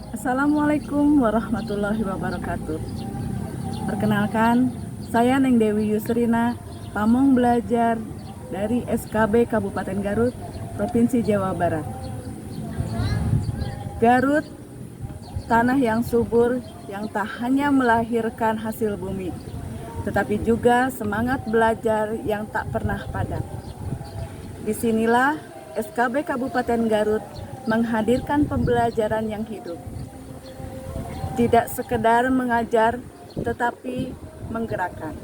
Assalamualaikum warahmatullahi wabarakatuh. Perkenalkan, saya Neng Dewi Yusrina, pamong belajar dari SKB Kabupaten Garut, Provinsi Jawa Barat. Garut, tanah yang subur yang tak hanya melahirkan hasil bumi, tetapi juga semangat belajar yang tak pernah padam. Disinilah SKB Kabupaten Garut menghadirkan pembelajaran yang hidup. Tidak sekedar mengajar, tetapi menggerakkan.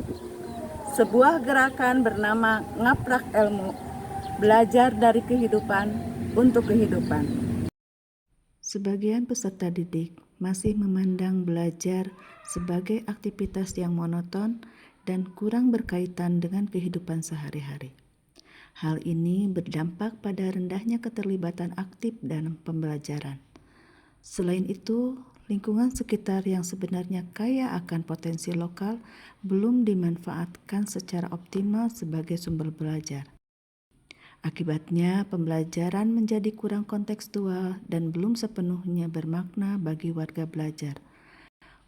Sebuah gerakan bernama Ngaprak Ilmu, belajar dari kehidupan untuk kehidupan. Sebagian peserta didik masih memandang belajar sebagai aktivitas yang monoton dan kurang berkaitan dengan kehidupan sehari-hari. Hal ini berdampak pada rendahnya keterlibatan aktif dalam pembelajaran. Selain itu, lingkungan sekitar yang sebenarnya kaya akan potensi lokal belum dimanfaatkan secara optimal sebagai sumber belajar. Akibatnya, pembelajaran menjadi kurang kontekstual dan belum sepenuhnya bermakna bagi warga belajar.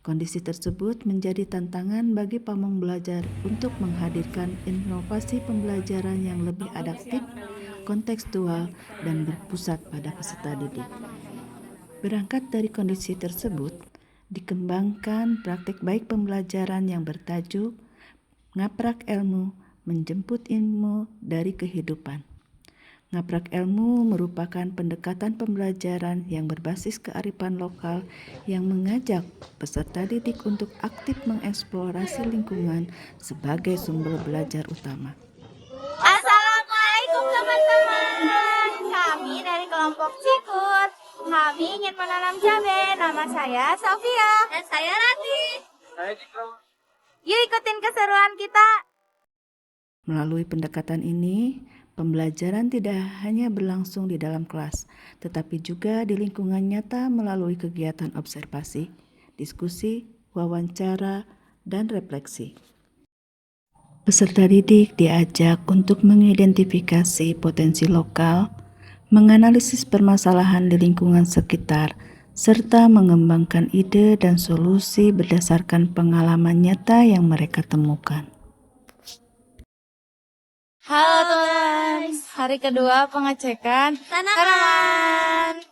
Kondisi tersebut menjadi tantangan bagi pamong belajar untuk menghadirkan inovasi pembelajaran yang lebih adaptif, kontekstual, dan berpusat pada peserta didik. Berangkat dari kondisi tersebut, dikembangkan praktik baik pembelajaran yang bertajuk Ngaprak Ilmu, menjemput ilmu dari kehidupan. Ngaprak ilmu merupakan pendekatan pembelajaran yang berbasis kearifan lokal yang mengajak peserta didik untuk aktif mengeksplorasi lingkungan sebagai sumber belajar utama. Assalamualaikum teman-teman. Kami dari kelompok Cikut. Kami ingin menanam cabai. Nama saya Sofia. Dan saya Rati. Saya Cikro. Yuk ikutin keseruan kita. Melalui pendekatan ini, pembelajaran tidak hanya berlangsung di dalam kelas, tetapi juga di lingkungan nyata melalui kegiatan observasi, diskusi, wawancara, dan refleksi. Peserta didik diajak untuk mengidentifikasi potensi lokal, menganalisis permasalahan di lingkungan sekitar, serta mengembangkan ide dan solusi berdasarkan pengalaman nyata yang mereka temukan. Halo teman, hari kedua pengecekan tanaman.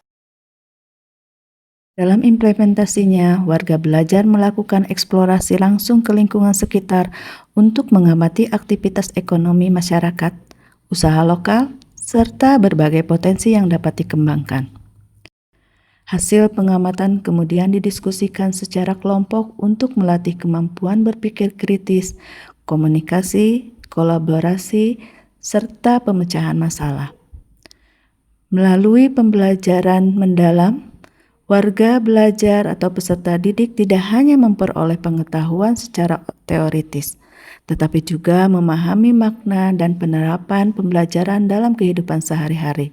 Dalam implementasinya, warga belajar melakukan eksplorasi langsung ke lingkungan sekitar untuk mengamati aktivitas ekonomi masyarakat, usaha lokal, serta berbagai potensi yang dapat dikembangkan. Hasil pengamatan kemudian didiskusikan secara kelompok untuk melatih kemampuan berpikir kritis, komunikasi, kolaborasi, serta pemecahan masalah. Melalui pembelajaran mendalam, warga belajar atau peserta didik tidak hanya memperoleh pengetahuan secara teoritis, tetapi juga memahami makna dan penerapan pembelajaran dalam kehidupan sehari-hari.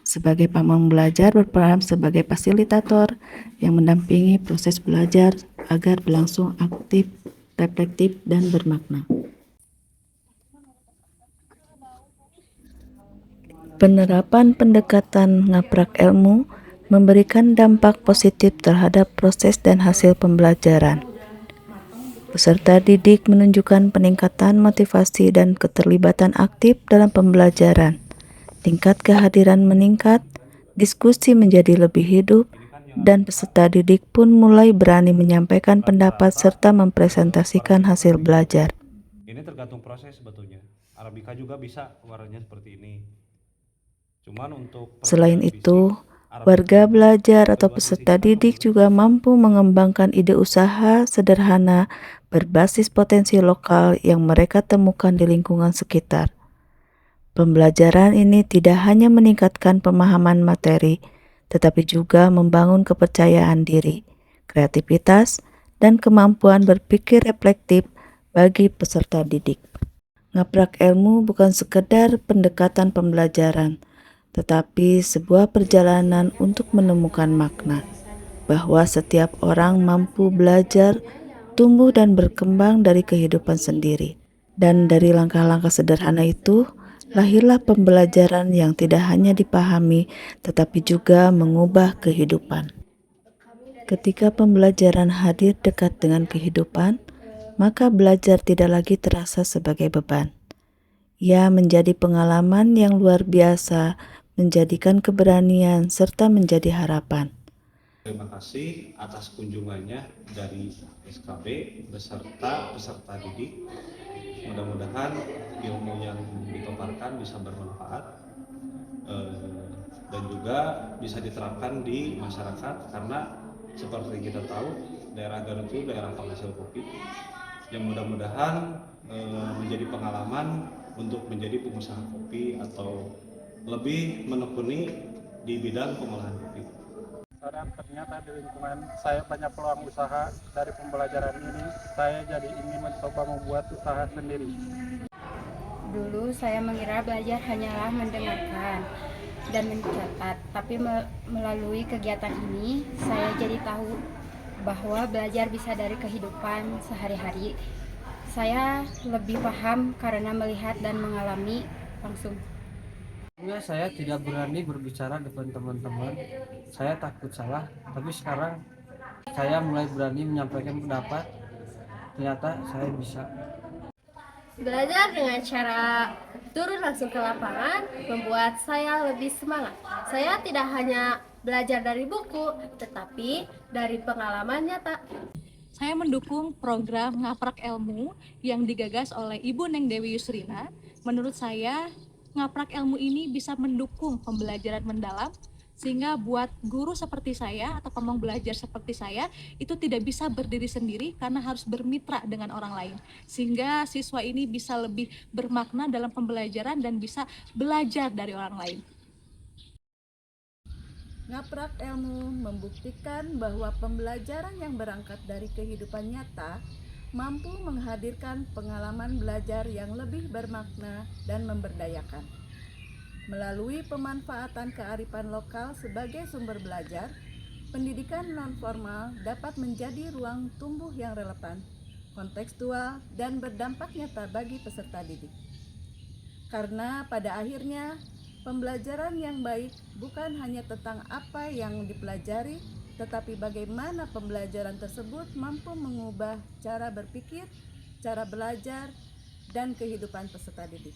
Sebagai pamong belajar berperan sebagai fasilitator yang mendampingi proses belajar agar berlangsung aktif, reflektif, dan bermakna. Penerapan pendekatan ngaprak ilmu memberikan dampak positif terhadap proses dan hasil pembelajaran. Peserta didik menunjukkan peningkatan motivasi dan keterlibatan aktif dalam pembelajaran. Tingkat kehadiran meningkat, diskusi menjadi lebih hidup, dan peserta didik pun mulai berani menyampaikan pendapat serta mempresentasikan hasil belajar. Ini tergantung proses sebetulnya. Arabica juga bisa warnanya seperti ini. Cuman untuk Selain itu, warga belajar atau peserta didik juga mampu mengembangkan ide usaha sederhana berbasis potensi lokal yang mereka temukan di lingkungan sekitar. Pembelajaran ini tidak hanya meningkatkan pemahaman materi, tetapi juga membangun kepercayaan diri, kreativitas, dan kemampuan berpikir reflektif bagi peserta didik. Ngaprak ilmu bukan sekedar pendekatan pembelajaran, tetapi sebuah perjalanan untuk menemukan makna, bahwa setiap orang mampu belajar, tumbuh dan berkembang dari kehidupan sendiri. Dan dari langkah-langkah sederhana itu, lahirlah pembelajaran yang tidak hanya dipahami, tetapi juga mengubah kehidupan. Ketika pembelajaran hadir dekat dengan kehidupan, maka belajar tidak lagi terasa sebagai beban. Ia menjadi pengalaman yang luar biasa, menjadikan keberanian serta menjadi harapan. Terima kasih atas kunjungannya dari SKB beserta peserta didik. Mudah-mudahan ilmu yang dipaparkan bisa bermanfaat dan juga bisa diterapkan di masyarakat, karena seperti kita tahu daerah Garut itu daerah penghasil kopi yang mudah-mudahan menjadi pengalaman untuk menjadi pengusaha kopi atau lebih menekuni di bidang pengolahan kopi. Dan ternyata di lingkungan saya banyak peluang usaha. Dari pembelajaran ini saya jadi ingin mencoba membuat usaha sendiri. Dulu saya mengira belajar hanyalah mendengarkan dan mencatat, tapi melalui kegiatan ini saya jadi tahu bahwa belajar bisa dari kehidupan sehari-hari. Saya lebih paham karena melihat dan mengalami langsung. Sebelumnya saya tidak berani berbicara depan teman-teman, saya takut salah, tapi sekarang saya mulai berani menyampaikan pendapat, ternyata saya bisa. Belajar dengan cara turun langsung ke lapangan membuat saya lebih semangat. Saya tidak hanya belajar dari buku, tetapi dari pengalaman nyata. Saya mendukung program Ngaprak Ilmu yang digagas oleh Ibu Neng Dewi Yusrina. Menurut saya, Ngaprak Ilmu ini bisa mendukung pembelajaran mendalam, sehingga buat guru seperti saya atau pemong belajar seperti saya itu tidak bisa berdiri sendiri karena harus bermitra dengan orang lain, sehingga siswa ini bisa lebih bermakna dalam pembelajaran dan bisa belajar dari orang lain. Ngaprak Ilmu membuktikan bahwa pembelajaran yang berangkat dari kehidupan nyata mampu menghadirkan pengalaman belajar yang lebih bermakna dan memberdayakan. Melalui pemanfaatan kearifan lokal sebagai sumber belajar, pendidikan non-formal dapat menjadi ruang tumbuh yang relevan, kontekstual, dan berdampak nyata bagi peserta didik. Karena pada akhirnya, pembelajaran yang baik bukan hanya tentang apa yang dipelajari, tetapi bagaimana pembelajaran tersebut mampu mengubah cara berpikir, cara belajar, dan kehidupan peserta didik.